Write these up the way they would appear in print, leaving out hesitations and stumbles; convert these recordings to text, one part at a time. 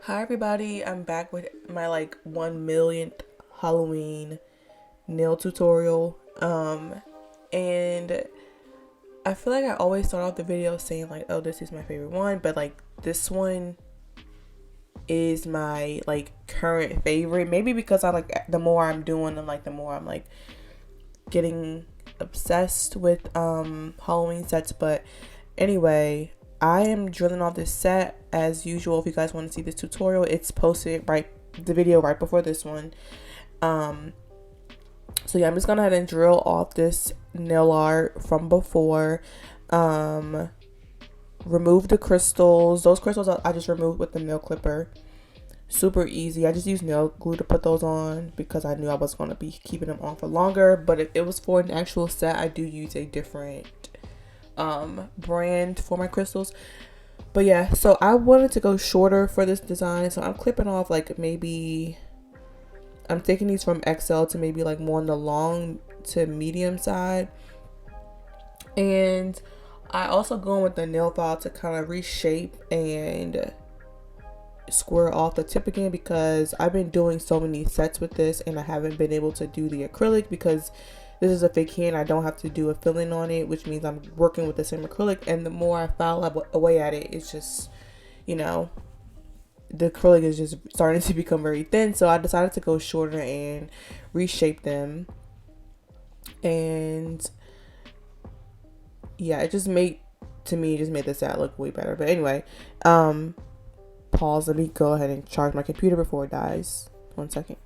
Hi everybody, I'm back with my like 1 millionth Halloween nail tutorial. And I feel like I always start off the video saying like, oh, this is my favorite one, but like this one is my like current favorite. Maybe because I like the more I'm doing them, like the more I'm like getting obsessed with Halloween sets. But anyway, I am drilling off this set as usual. If you guys want to see this tutorial, it's posted the video right before this one. So yeah, I'm just gonna head and drill off this nail art from before. Remove the crystals. Those crystals I just removed with the nail clipper. Super easy. I just used nail glue to put those on because I knew I was going to be keeping them on for longer. But if it was for an actual set, I do use a different brand for my crystals. But yeah, so I wanted to go shorter for this design, so I'm clipping off like maybe I'm taking these from XL to maybe like more on the long to medium side. And I also go in with the nail file to kind of reshape and square off the tip again, because I've been doing so many sets with this and I haven't been able to do the acrylic because this is a fake hand. I don't have to do a filling on it, which means I'm working with the same acrylic, and the more I file away at it, it's just, you know, the acrylic is just starting to become very thin. So I decided to go shorter and reshape them. And yeah, it just made the set look way better. But anyway, pause. Let me go ahead and charge my computer before it dies. 1 second.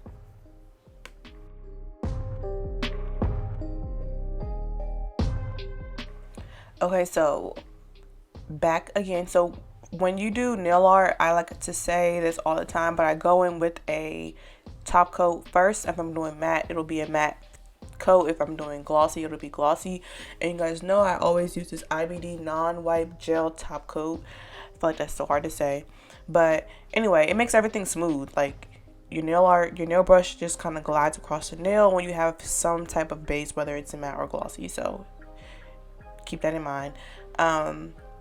Okay, so back again. So when you do nail art, I like to say this all the time, but I go in with a top coat first. If I'm doing matte, it'll be a matte coat. If I'm doing glossy, it'll be glossy. And you guys know I always use this IBD non-wipe gel top coat. I feel like that's so hard to say. But anyway, it makes everything smooth. Like your nail brush just kind of glides across the nail when you have some type of base, whether it's a matte or glossy. So keep that in mind.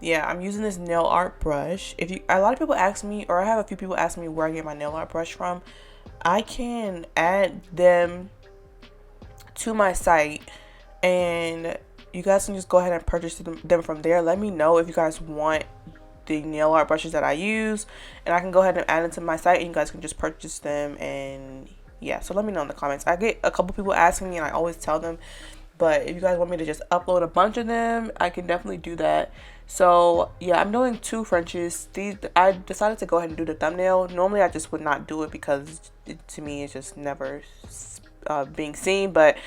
Yeah, I'm using this nail art brush. A lot of people ask me, or I have a few people ask me where I get my nail art brush from. I can add them to my site and you guys can just go ahead and purchase them from there. Let me know if you guys want the nail art brushes that I use, and I can go ahead and add them to my site and you guys can just purchase them. And yeah, so let me know in the comments. I get a couple people asking me and I always tell them, but if you guys want me to just upload a bunch of them, I can definitely do that. So yeah, I'm doing 2 Frenches. I decided to go ahead and do the thumbnail. Normally I just would not do it because to me it's just never being seen. But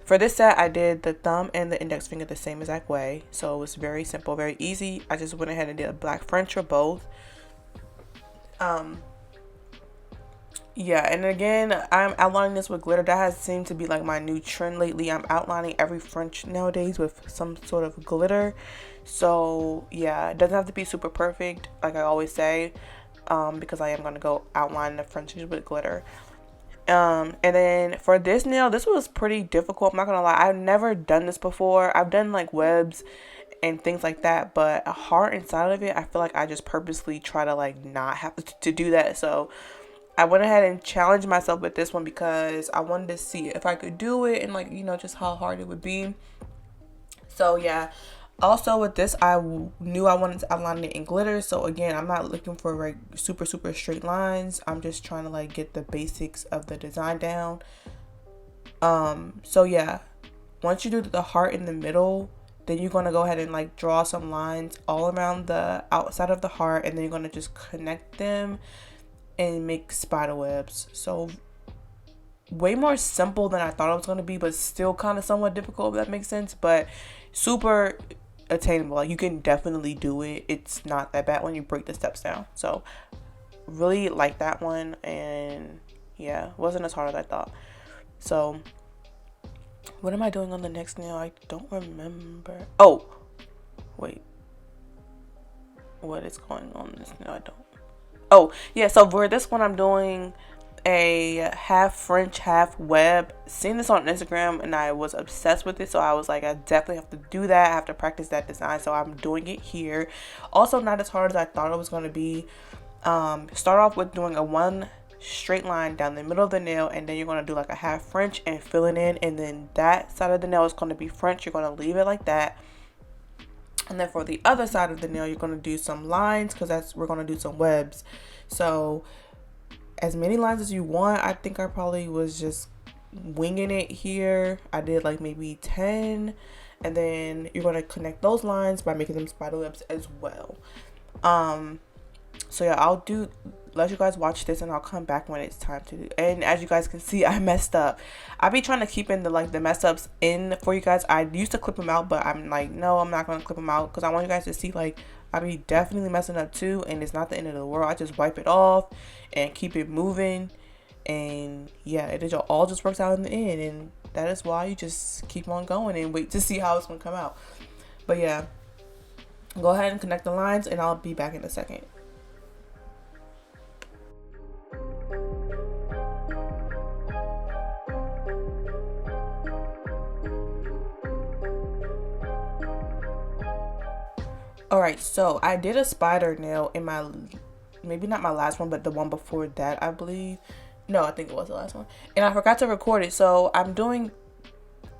for this set, I did the thumb and the index finger the same exact way. So it was very simple, very easy. I just went ahead and did a black French for both. Yeah, and again, I'm outlining this with glitter. That has seemed to be like my new trend lately. I'm outlining every French nowadays with some sort of glitter. So yeah, it doesn't have to be super perfect, like I always say, because I am going to go outline the Frenches with glitter. And then for this nail, this was pretty difficult. I'm not gonna lie, I've never done this before. I've done like webs and things like that, but a heart inside of it, I feel like I just purposely try to like not have to do that. So I went ahead and challenged myself with this one because I wanted to see if I could do it and like, you know, just how hard it would be. So yeah, also with this, I knew I wanted to outline it in glitter. So again, I'm not looking for like super straight lines. I'm just trying to like get the basics of the design down. So yeah, once you do the heart in the middle, then you're going to go ahead and like draw some lines all around the outside of the heart, and then you're going to just connect them and make spider webs. So way more simple than I thought it was going to be, but still kind of somewhat difficult, if that makes sense. But super attainable. Like you can definitely do it. It's not that bad when you break the steps down. So really like that one. And yeah, it wasn't as hard as I thought. So what am I doing on the next nail? I don't remember. Oh wait, what is going on this nail? I don't. Oh yeah, so for this one I'm doing a half French, half web. Seen this on Instagram and I was obsessed with it, so I was like, I definitely have to do that. I have to practice that design, so I'm doing it here. Also not as hard as I thought it was going to be. Start off with doing a one straight line down the middle of the nail, and then you're going to do like a half French and fill it in, and then that side of the nail is going to be French. You're going to leave it like that. And then for the other side of the nail, you're going to do some lines, because we're going to do some webs. So as many lines as you want. I think I probably was just winging it here. I did like maybe 10, and then you're going to connect those lines by making them spider webs as well. So yeah, let you guys watch this, and I'll come back when it's time to do. And as you guys can see, I messed up. I be trying to keep in the mess ups in for you guys. I used to clip them out, but I'm like, no, I'm not going to clip them out, because I want you guys to see like I be definitely messing up too, and it's not the end of the world. I just wipe it off and keep it moving, and yeah, it all just works out in the end, and that is why you just keep on going and wait to see how it's going to come out. But yeah, go ahead and connect the lines, and I'll be back in a second. Alright, so I did a spider nail in maybe not my last one, but the one before that, I believe. No, I think it was the last one. And I forgot to record it, so I'm doing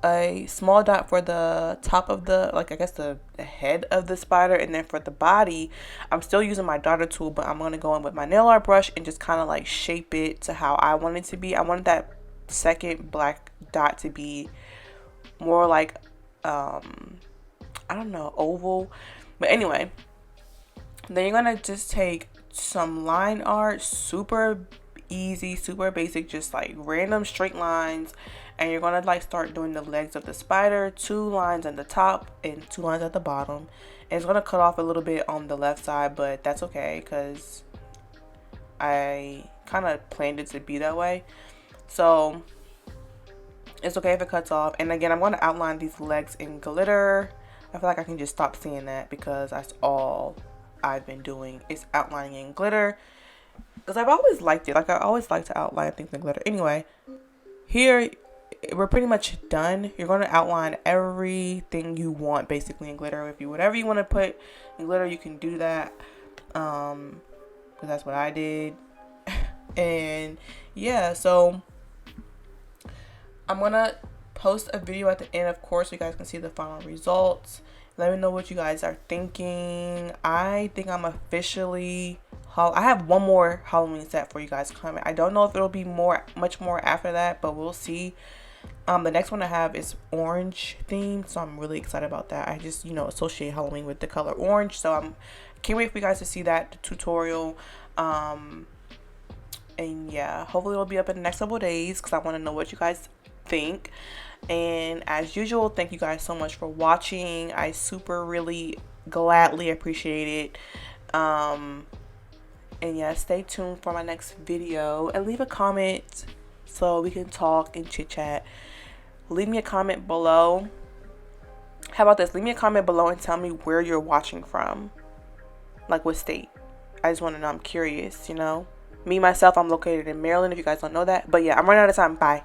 a small dot for the top of the, like, I guess the head of the spider, and then for the body, I'm still using my daughter tool, but I'm going to go in with my nail art brush and just kind of like shape it to how I want it to be. I wanted that second black dot to be more like, I don't know, oval. But anyway, then you're going to just take some line art, super easy, super basic, just like random straight lines, and you're going to like start doing the legs of the spider, 2 lines at the top and 2 lines at the bottom. And it's going to cut off a little bit on the left side, but that's okay, because I kind of planned it to be that way. So it's okay if it cuts off. And again, I'm going to outline these legs in glitter. I feel like I can just stop seeing that, because that's all I've been doing is outlining in glitter, because I've always liked it. Like, I always like to outline things in glitter. Anyway, here we're pretty much done. You're going to outline everything you want basically in glitter. If you whatever you want to put in glitter, you can do that, because that's what I did. And yeah, so I'm gonna post a video at the end, of course, so you guys can see the final results. Let me know what you guys are thinking. I think I'm officially I have one more Halloween set for you guys coming. I don't know if it'll be much more after that, but we'll see. The next one I have is orange themed, so I'm really excited about that. I just, associate Halloween with the color orange, so can't wait for you guys to see that tutorial. And yeah, hopefully it'll be up in the next couple of days, because I want to know what you guys think. And as usual, thank you guys so much for watching. I really gladly appreciate it. And yeah, stay tuned for my next video, and leave a comment so we can talk and chit chat. Leave me a comment below. How about this? Leave me a comment below and tell me where you're watching from, like what state. I just want to know. I'm curious. Me myself, I'm located in Maryland, if you guys don't know that. But yeah, I'm running out of time. Bye.